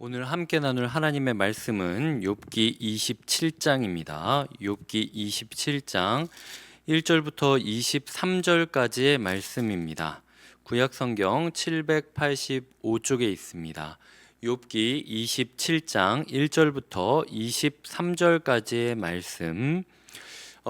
오늘 함께 나눌 하나님의 말씀은 욥기 27장입니다. 욥기 27장 1절부터 23절까지의 말씀입니다. 구약 성경 785쪽에 있습니다. 욥기 27장 1절부터 23절까지의 말씀,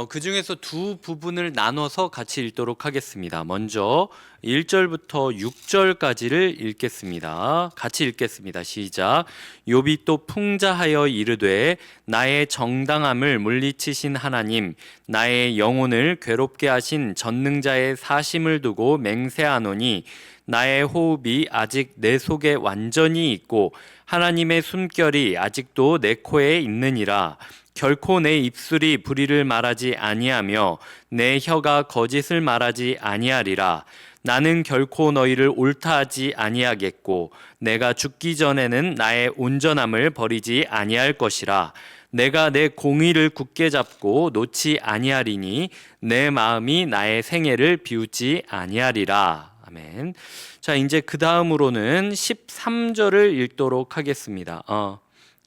그 중에서 두 부분을 나눠서 같이 읽도록 하겠습니다. 먼저 1절부터 6절까지를 읽겠습니다. 같이 읽겠습니다. 시작. 욥이 또 풍자하여 이르되 나의 정당함을 물리치신 하나님, 나의 영혼을 괴롭게 하신 전능자의 사심을 두고 맹세하노니 나의 호흡이 아직 내 속에 완전히 있고 하나님의 숨결이 아직도 내 코에 있느니라. 결코 내 입술이 불의를 말하지 아니하며 내 혀가 거짓을 말하지 아니하리라. 나는 결코 너희를 옳다하지 아니하겠고 내가 죽기 전에는 나의 온전함을 버리지 아니할 것이라. 내가 내 공의를 굳게 잡고 놓지 아니하리니 내 마음이 나의 생애를 비웃지 아니하리라. 아멘. 자, 이제 그 다음으로는 13절을 읽도록 하겠습니다.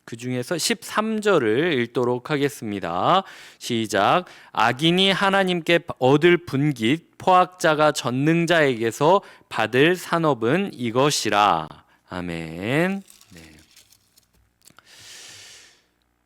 그 중에서 13절을 읽도록 하겠습니다. 시작. 악인이 하나님께 얻을 분깃, 포악자가 전능자에게서 받을 산업은 이것이라. 아멘. 네.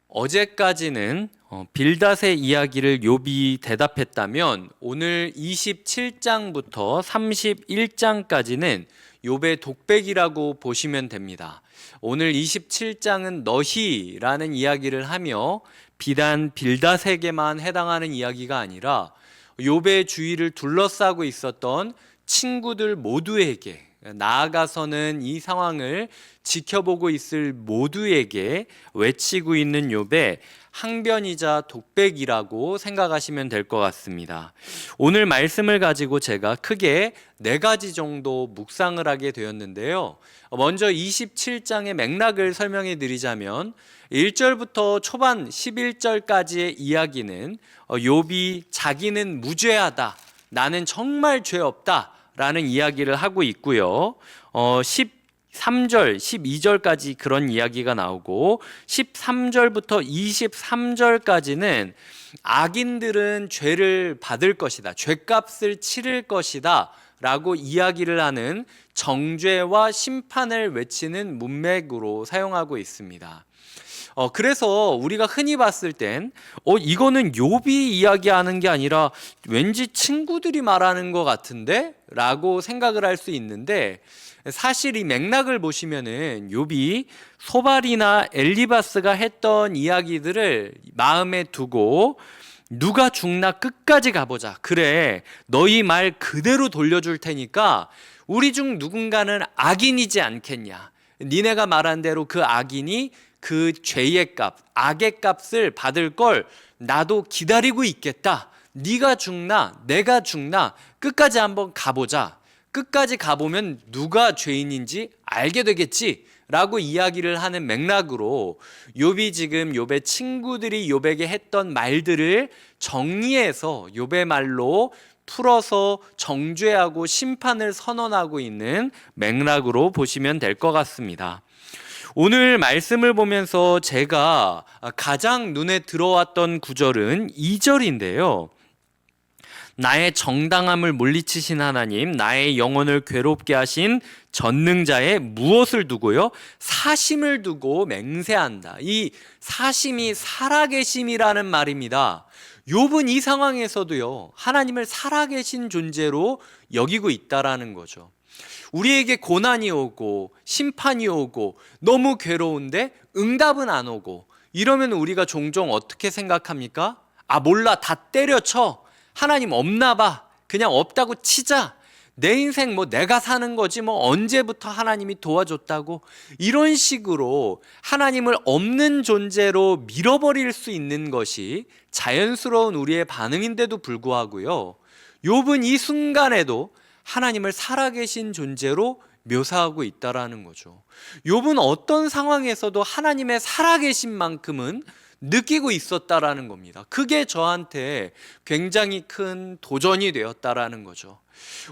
어제까지는 빌닷의 이야기를 욥이 대답했다면 오늘 27장부터 31장까지는 욥의 독백이라고 보시면 됩니다. 오늘 27장은 너희라는 이야기를 하며 비단 빌닷에게만 해당하는 이야기가 아니라 욥의 주위를 둘러싸고 있었던 친구들 모두에게, 나아가서는 이 상황을 지켜보고 있을 모두에게 외치고 있는 욥의 항변이자 독백이라고 생각하시면 될 것 같습니다. 오늘 말씀을 가지고 제가 크게 4가지 정도 묵상을 하게 되었는데요. 먼저 27장의 맥락을 설명해 드리자면 1절부터 초반 11절까지의 이야기는 욥이 자기는 무죄하다, 나는 정말 죄 없다 라는 이야기를 하고 있고요. 13절, 12절까지 그런 이야기가 나오고 13절부터 23절까지는 악인들은 죄를 받을 것이다, 죄값을 치를 것이다 라고 이야기를 하는 정죄와 심판을 외치는 문맥으로 사용하고 있습니다. 그래서 우리가 흔히 봤을 땐 이거는 욥이 이야기하는 게 아니라 왠지 친구들이 말하는 것 같은데? 라고 생각을 할 수 있는데, 사실 이 맥락을 보시면은 욥이 소발이나 엘리바스가 했던 이야기들을 마음에 두고 누가 죽나 끝까지 가보자, 그래 너희 말 그대로 돌려줄 테니까 우리 중 누군가는 악인이지 않겠냐, 니네가 말한 대로 그 악인이 그 죄의 값, 악의 값을 받을 걸 나도 기다리고 있겠다, 네가 죽나 내가 죽나 끝까지 한번 가보자, 끝까지 가보면 누가 죄인인지 알게 되겠지 라고 이야기를 하는 맥락으로 욥이 지금 욥의 친구들이 욥에게 했던 말들을 정리해서 욥의 말로 풀어서 정죄하고 심판을 선언하고 있는 맥락으로 보시면 될 것 같습니다. 오늘 말씀을 보면서 제가 가장 눈에 들어왔던 구절은 2절인데요. 나의 정당함을 물리치신 하나님, 나의 영혼을 괴롭게 하신 전능자의 무엇을 두고요? 사심을 두고 맹세한다. 이 사심이 살아계심이라는 말입니다. 욥은 이 상황에서도요, 하나님을 살아계신 존재로 여기고 있다라는 거죠. 우리에게 고난이 오고 심판이 오고 너무 괴로운데 응답은 안 오고 이러면 우리가 종종 어떻게 생각합니까? 몰라, 다 때려쳐, 하나님 없나 봐, 그냥 없다고 치자, 내 인생 내가 사는 거지, 언제부터 하나님이 도와줬다고, 이런 식으로 하나님을 없는 존재로 밀어버릴 수 있는 것이 자연스러운 우리의 반응인데도 불구하고요, 욥은 이 순간에도 하나님을 살아계신 존재로 묘사하고 있다라는 거죠. 욥은 어떤 상황에서도 하나님의 살아계신 만큼은 느끼고 있었다라는 겁니다. 그게 저한테 굉장히 큰 도전이 되었다라는 거죠.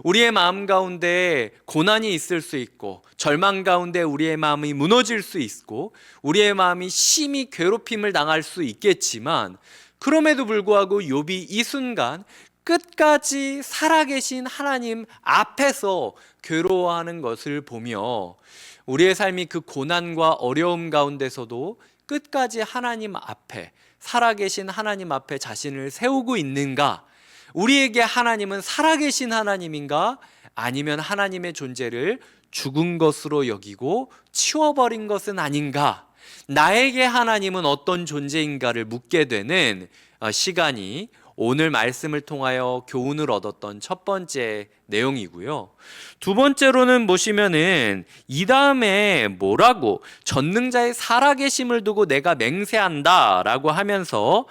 우리의 마음 가운데 고난이 있을 수 있고, 절망 가운데 우리의 마음이 무너질 수 있고, 우리의 마음이 심히 괴롭힘을 당할 수 있겠지만, 그럼에도 불구하고 욥이 이 순간 끝까지 살아계신 하나님 앞에서 괴로워하는 것을 보며, 우리의 삶이 그 고난과 어려움 가운데서도 끝까지 하나님 앞에, 살아계신 하나님 앞에 자신을 세우고 있는가? 우리에게 하나님은 살아계신 하나님인가? 아니면 하나님의 존재를 죽은 것으로 여기고 치워버린 것은 아닌가? 나에게 하나님은 어떤 존재인가를 묻게 되는 시간이 오늘 말씀을 통하여 교훈을 얻었던 첫 번째 내용이고요. 두 번째로는 보시면은 이 다음에 뭐라고, 전능자의 살아계심을 두고 내가 맹세한다 라고 하면서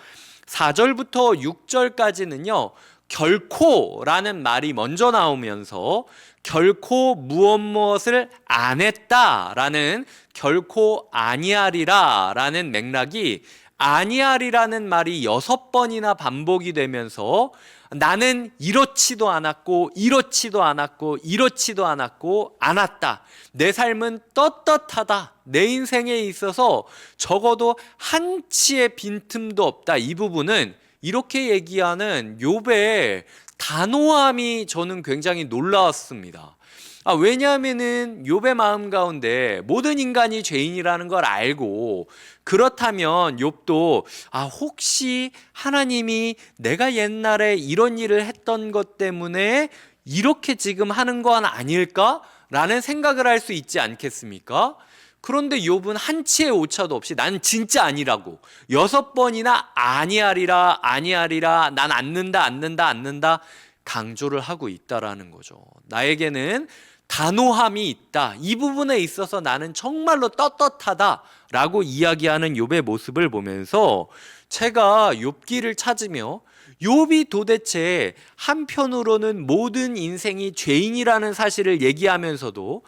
4절부터 6절까지는요 결코라는 말이 먼저 나오면서 결코 무엇을 안 했다라는, 결코 아니하리라 라는 맥락이, 아니하리라는 말이 6번이나 반복이 되면서 나는 이렇지도 않았고 이렇지도 않았고 이렇지도 않았다. 내 삶은 떳떳하다. 내 인생에 있어서 적어도 한치의 빈틈도 없다. 이 부분은 이렇게 얘기하는 욥의 단호함이 저는 굉장히 놀라웠습니다. 왜냐하면은 욥의 마음 가운데 모든 인간이 죄인이라는 걸 알고, 그렇다면 욥도 혹시 하나님이 내가 옛날에 이런 일을 했던 것 때문에 이렇게 지금 하는 건 아닐까? 라는 생각을 할 수 있지 않겠습니까? 그런데 욥은 한치의 오차도 없이 난 진짜 아니라고 6번이나 아니하리라 난 않는다 강조를 하고 있다라는 거죠. 나에게는 단호함이 있다. 이 부분에 있어서 나는 정말로 떳떳하다라고 이야기하는 욥의 모습을 보면서 제가 욥기를 찾으며 욥이 도대체 한편으로는 모든 인생이 죄인이라는 사실을 얘기하면서도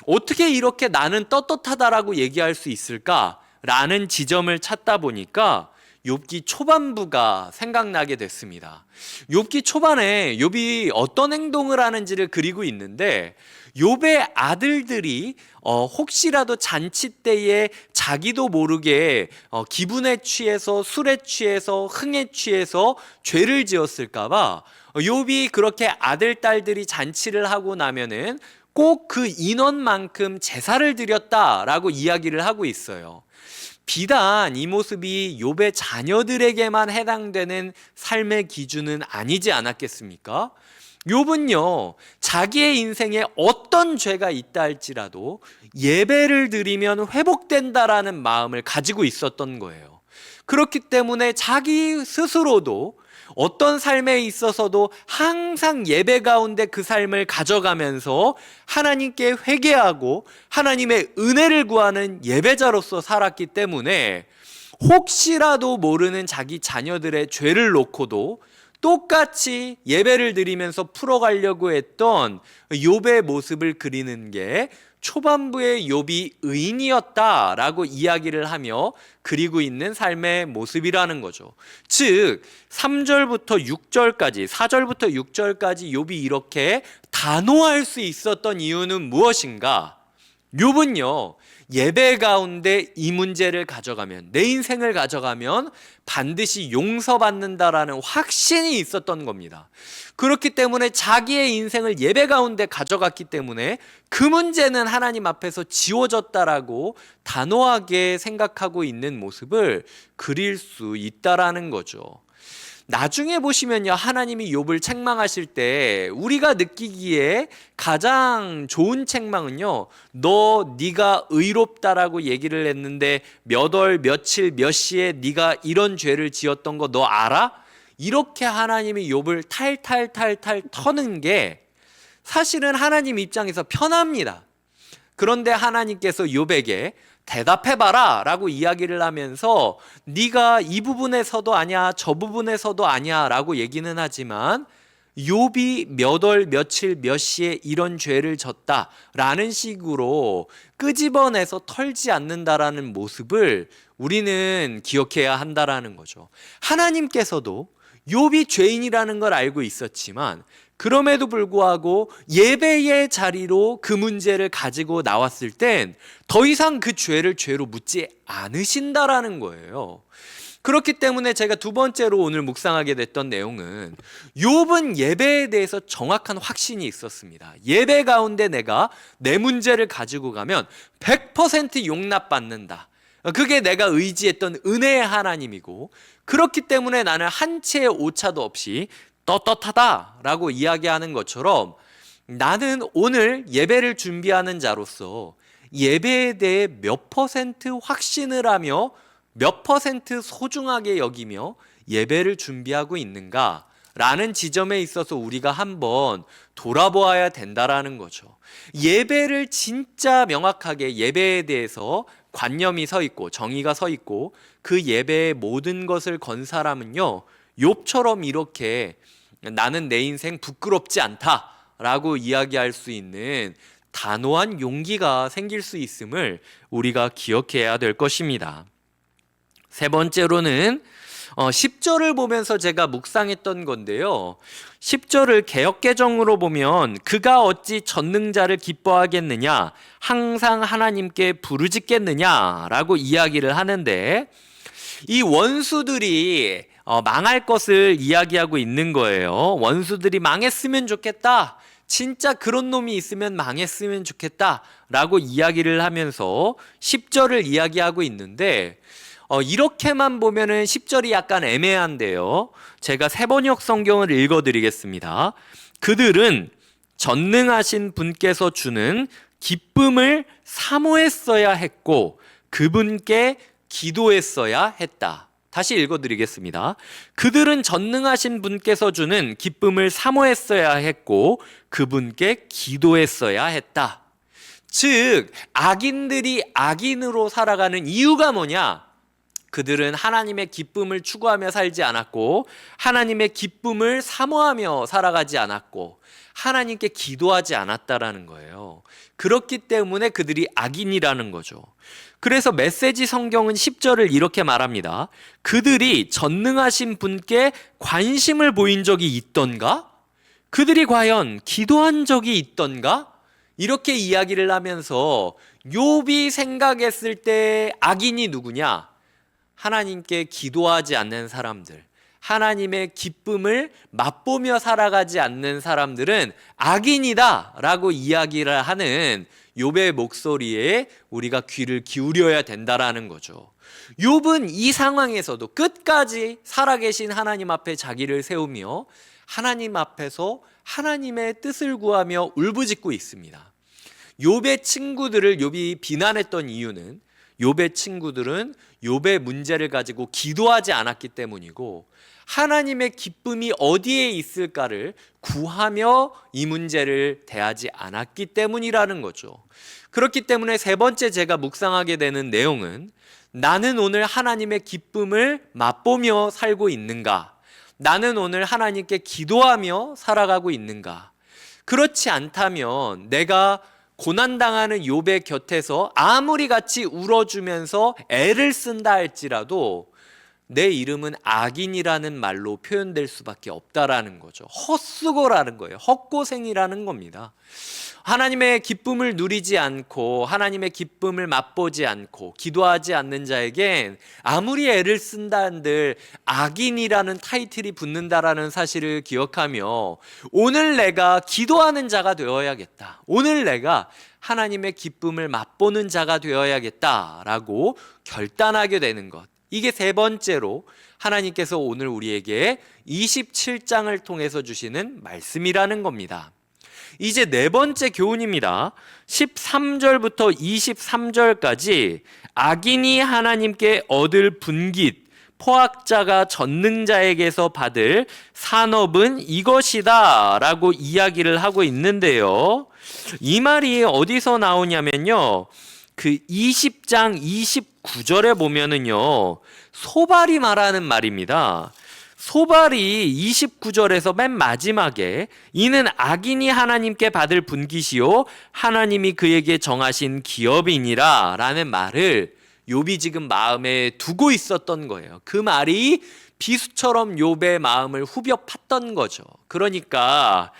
어떻게 이렇게 나는 떳떳하다라고 얘기할 수 있을까라는 지점을 찾다 보니까 욥기 초반부가 생각나게 됐습니다. 욥기 초반에 욥이 어떤 행동을 하는지를 그리고 있는데, 욥의 아들들이 혹시라도 잔치 때에 자기도 모르게 기분에 취해서, 술에 취해서, 흥에 취해서 죄를 지었을까 봐 욥이 그렇게 아들 딸들이 잔치를 하고 나면은 꼭 그 인원만큼 제사를 드렸다라고 이야기를 하고 있어요. 비단 이 모습이 욥의 자녀들에게만 해당되는 삶의 기준은 아니지 않았겠습니까? 욥은요, 자기의 인생에 어떤 죄가 있다 할지라도 예배를 드리면 회복된다라는 마음을 가지고 있었던 거예요. 그렇기 때문에 자기 스스로도 어떤 삶에 있어서도 항상 예배 가운데 그 삶을 가져가면서 하나님께 회개하고 하나님의 은혜를 구하는 예배자로서 살았기 때문에 혹시라도 모르는 자기 자녀들의 죄를 놓고도 똑같이 예배를 드리면서 풀어가려고 했던 욥의 모습을 그리는 게 초반부에 욥이 의인이었다라고 이야기를 하며 그리고 있는 삶의 모습이라는 거죠. 즉 3절부터 6절까지, 4절부터 6절까지 욥이 이렇게 단호할 수 있었던 이유는 무엇인가? 욥은요, 예배 가운데 이 문제를 가져가면, 내 인생을 가져가면 반드시 용서받는다라는 확신이 있었던 겁니다. 그렇기 때문에 자기의 인생을 예배 가운데 가져갔기 때문에 그 문제는 하나님 앞에서 지워졌다라고 단호하게 생각하고 있는 모습을 그릴 수 있다라는 거죠. 나중에 보시면요, 하나님이 욥을 책망하실 때 우리가 느끼기에 가장 좋은 책망은요, 네가 의롭다라고 얘기를 했는데 몇 월 며칠 몇 시에 네가 이런 죄를 지었던 거 너 알아? 이렇게 하나님이 욥을 탈탈 터는 게 사실은 하나님 입장에서 편합니다. 그런데 하나님께서 욥에게 대답해봐라 라고 이야기를 하면서 네가 이 부분에서도 아니야 저 부분에서도 아니야 라고 얘기는 하지만 욥이 몇 월 며칠 몇 시에 이런 죄를 졌다라는 식으로 끄집어내서 털지 않는다라는 모습을 우리는 기억해야 한다라는 거죠. 하나님께서도 욥이 죄인이라는 걸 알고 있었지만 그럼에도 불구하고 예배의 자리로 그 문제를 가지고 나왔을 땐 더 이상 그 죄를 죄로 묻지 않으신다라는 거예요. 그렇기 때문에 제가 두 번째로 오늘 묵상하게 됐던 내용은 욥은 예배에 대해서 정확한 확신이 있었습니다. 예배 가운데 내가 내 문제를 가지고 가면 100% 용납받는다. 그게 내가 의지했던 은혜의 하나님이고, 그렇기 때문에 나는 한 채의 오차도 없이 떳떳하다라고 이야기하는 것처럼 나는 오늘 예배를 준비하는 자로서 예배에 대해 몇 퍼센트 확신을 하며 몇 퍼센트 소중하게 여기며 예배를 준비하고 있는가 라는 지점에 있어서 우리가 한번 돌아보아야 된다라는 거죠. 예배를 진짜 명확하게 예배에 대해서 관념이 서 있고 정의가 서 있고 그 예배의 모든 것을 건 사람은요, 욥처럼 이렇게 나는 내 인생 부끄럽지 않다라고 이야기할 수 있는 단호한 용기가 생길 수 있음을 우리가 기억해야 될 것입니다. 세 번째로는 10절을 보면서 제가 묵상했던 건데요. 10절을 개역개정으로 보면 그가 어찌 전능자를 기뻐하겠느냐, 항상 하나님께 부르짖겠느냐라고 이야기를 하는데, 이 원수들이 망할 것을 이야기하고 있는 거예요. 원수들이 망했으면 좋겠다, 진짜 그런 놈이 있으면 망했으면 좋겠다 라고 이야기를 하면서 10절을 이야기하고 있는데, 이렇게만 보면은 10절이 약간 애매한데요. 제가 세번역 성경을 읽어드리겠습니다. 그들은 전능하신 분께서 주는 기쁨을 사모했어야 했고 그분께 기도했어야 했다. 다시 읽어드리겠습니다. 그들은 전능하신 분께서 주는 기쁨을 사모했어야 했고 그분께 기도했어야 했다. 즉, 악인들이 악인으로 살아가는 이유가 뭐냐? 그들은 하나님의 기쁨을 추구하며 살지 않았고 하나님의 기쁨을 사모하며 살아가지 않았고 하나님께 기도하지 않았다라는 거예요. 그렇기 때문에 그들이 악인이라는 거죠. 그래서 메시지 성경은 10절을 이렇게 말합니다. 그들이 전능하신 분께 관심을 보인 적이 있던가? 그들이 과연 기도한 적이 있던가? 이렇게 이야기를 하면서 욥이 생각했을 때 악인이 누구냐? 하나님께 기도하지 않는 사람들, 하나님의 기쁨을 맛보며 살아가지 않는 사람들은 악인이다 라고 이야기를 하는 욥의 목소리에 우리가 귀를 기울여야 된다라는 거죠. 욥은 이 상황에서도 끝까지 살아계신 하나님 앞에 자기를 세우며 하나님 앞에서 하나님의 뜻을 구하며 울부짖고 있습니다. 욥의 친구들을 욥이 비난했던 이유는 욥의 친구들은 욥의 문제를 가지고 기도하지 않았기 때문이고 하나님의 기쁨이 어디에 있을까를 구하며 이 문제를 대하지 않았기 때문이라는 거죠. 그렇기 때문에 세 번째 제가 묵상하게 되는 내용은 나는 오늘 하나님의 기쁨을 맛보며 살고 있는가? 나는 오늘 하나님께 기도하며 살아가고 있는가? 그렇지 않다면 내가 고난당하는 욥의 곁에서 아무리 같이 울어주면서 애를 쓴다 할지라도 내 이름은 악인이라는 말로 표현될 수밖에 없다라는 거죠. 헛수고라는 거예요. 헛고생이라는 겁니다. 하나님의 기쁨을 누리지 않고 하나님의 기쁨을 맛보지 않고 기도하지 않는 자에겐 아무리 애를 쓴다 한들 악인이라는 타이틀이 붙는다라는 사실을 기억하며 오늘 내가 기도하는 자가 되어야겠다. 오늘 내가 하나님의 기쁨을 맛보는 자가 되어야겠다라고 결단하게 되는 것. 이게 세 번째로 하나님께서 오늘 우리에게 27장을 통해서 주시는 말씀이라는 겁니다. 이제 네 번째 교훈입니다. 13절부터 23절까지 악인이 하나님께 얻을 분깃, 포악자가 전능자에게서 받을 산업은 이것이다 라고 이야기를 하고 있는데요. 이 말이 어디서 나오냐면요, 그 20장 29절에 보면은요, 소발이 말하는 말입니다. 소발이 29절에서 맨 마지막에 이는 악인이 하나님께 받을 분깃이요 하나님이 그에게 정하신 기업이니라 라는 말을 욥이 지금 마음에 두고 있었던 거예요. 그 말이 비수처럼 욥의 마음을 후벼 팠던 거죠. 그러니까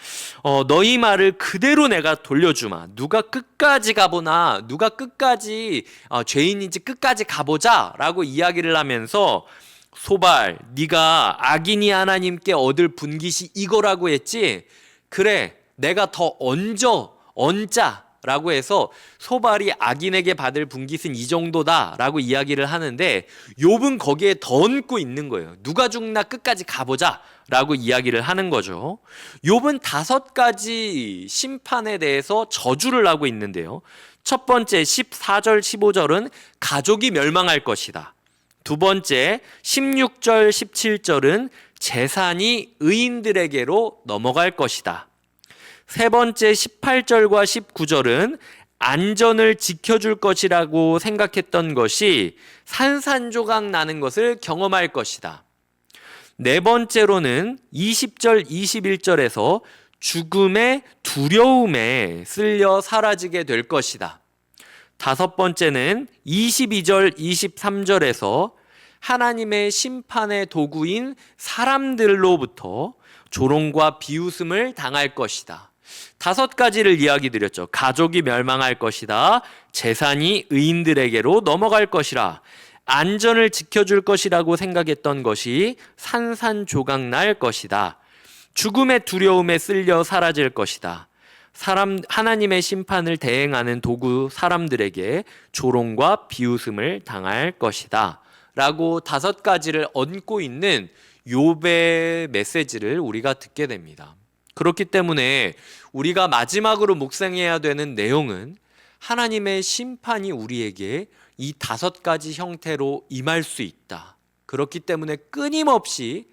너희 말을 그대로 내가 돌려주마. 누가 끝까지 가보나, 누가 끝까지 죄인인지 끝까지 가보자 라고 이야기를 하면서, 소발, 네가 악인이 하나님께 얻을 분깃이 이거라고 했지? 그래, 내가 더 얹자 라고 해서 소발이 악인에게 받을 분깃은 이 정도다 라고 이야기를 하는데, 욥은 거기에 더 얹고 있는 거예요. 누가 죽나 끝까지 가보자 라고 이야기를 하는 거죠. 욥은 5가지 심판에 대해서 저주를 하고 있는데요. 첫 번째 14절 15절은 가족이 멸망할 것이다. 두 번째 16절 17절은 재산이 의인들에게로 넘어갈 것이다. 세 번째 18절과 19절은 안전을 지켜줄 것이라고 생각했던 것이 산산조각 나는 것을 경험할 것이다. 네 번째로는 20절 21절에서 죽음의 두려움에 쓸려 사라지게 될 것이다. 다섯 번째는 22절 23절에서 하나님의 심판의 도구인 사람들로부터 조롱과 비웃음을 당할 것이다. 5가지를 이야기 드렸죠. 가족이 멸망할 것이다. 재산이 의인들에게로 넘어갈 것이라. 안전을 지켜줄 것이라고 생각했던 것이 산산조각 날 것이다. 죽음의 두려움에 쓸려 사라질 것이다. 하나님의 심판을 대행하는 도구 사람들에게 조롱과 비웃음을 당할 것이다 라고 5가지를 얹고 있는 욥의 메시지를 우리가 듣게 됩니다. 그렇기 때문에 우리가 마지막으로 묵상해야 되는 내용은 하나님의 심판이 우리에게 이 5가지 형태로 임할 수 있다. 그렇기 때문에 끊임없이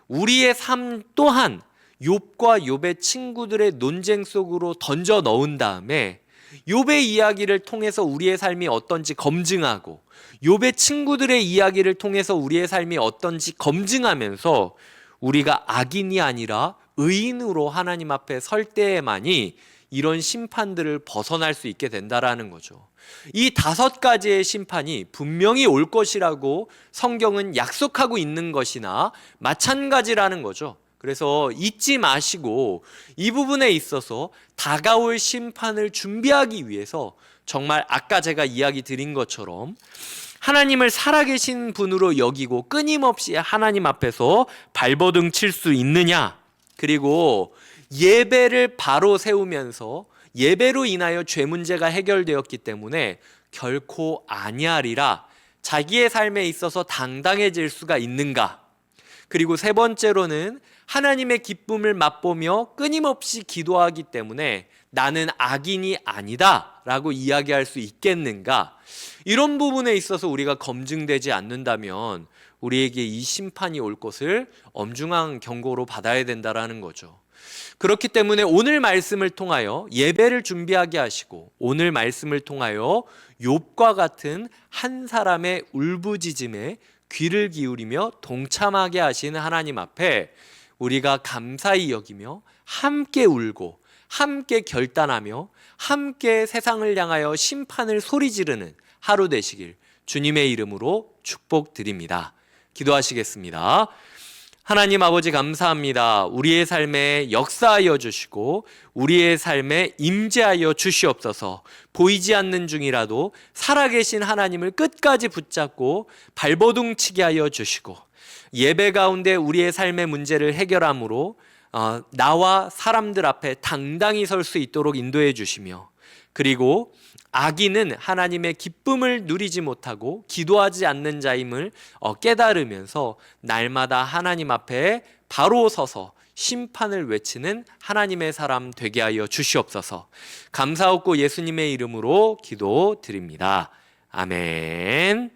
우리의 삶 또한 욥과 욥의 친구들의 논쟁 속으로 던져 넣은 다음에 욥의 이야기를 통해서 우리의 삶이 어떤지 검증하고, 욥의 친구들의 이야기를 통해서 우리의 삶이 어떤지 검증하면서 우리가 악인이 아니라 의인으로 하나님 앞에 설 때에만이 이런 심판들을 벗어날 수 있게 된다라는 거죠. 이 5가지의 심판이 분명히 올 것이라고 성경은 약속하고 있는 것이나 마찬가지라는 거죠. 그래서 잊지 마시고 이 부분에 있어서 다가올 심판을 준비하기 위해서 정말 아까 제가 이야기 드린 것처럼 하나님을 살아계신 분으로 여기고 끊임없이 하나님 앞에서 발버둥 칠 수 있느냐, 그리고 예배를 바로 세우면서 예배로 인하여 죄 문제가 해결되었기 때문에 결코 아니하리라 자기의 삶에 있어서 당당해질 수가 있는가, 그리고 세 번째로는 하나님의 기쁨을 맛보며 끊임없이 기도하기 때문에 나는 악인이 아니다 라고 이야기할 수 있겠는가, 이런 부분에 있어서 우리가 검증되지 않는다면 우리에게 이 심판이 올 것을 엄중한 경고로 받아야 된다라는 거죠. 그렇기 때문에 오늘 말씀을 통하여 예배를 준비하게 하시고, 오늘 말씀을 통하여 욥과 같은 한 사람의 울부짖음에 귀를 기울이며 동참하게 하시는 하나님 앞에 우리가 감사히 여기며 함께 울고 함께 결단하며 함께 세상을 향하여 심판을 소리지르는 하루 되시길 주님의 이름으로 축복드립니다. 기도하시겠습니다. 하나님 아버지 감사합니다. 우리의 삶에 역사하여 주시고 우리의 삶에 임재하여 주시옵소서. 보이지 않는 중이라도 살아계신 하나님을 끝까지 붙잡고 발버둥 치게 하여 주시고, 예배 가운데 우리의 삶의 문제를 해결함으로 나와 사람들 앞에 당당히 설 수 있도록 인도해 주시며, 그리고 악인은 하나님의 기쁨을 누리지 못하고 기도하지 않는 자임을 깨달으면서 날마다 하나님 앞에 바로 서서 심판을 외치는 하나님의 사람 되게 하여 주시옵소서. 감사하고 예수님의 이름으로 기도드립니다. 아멘.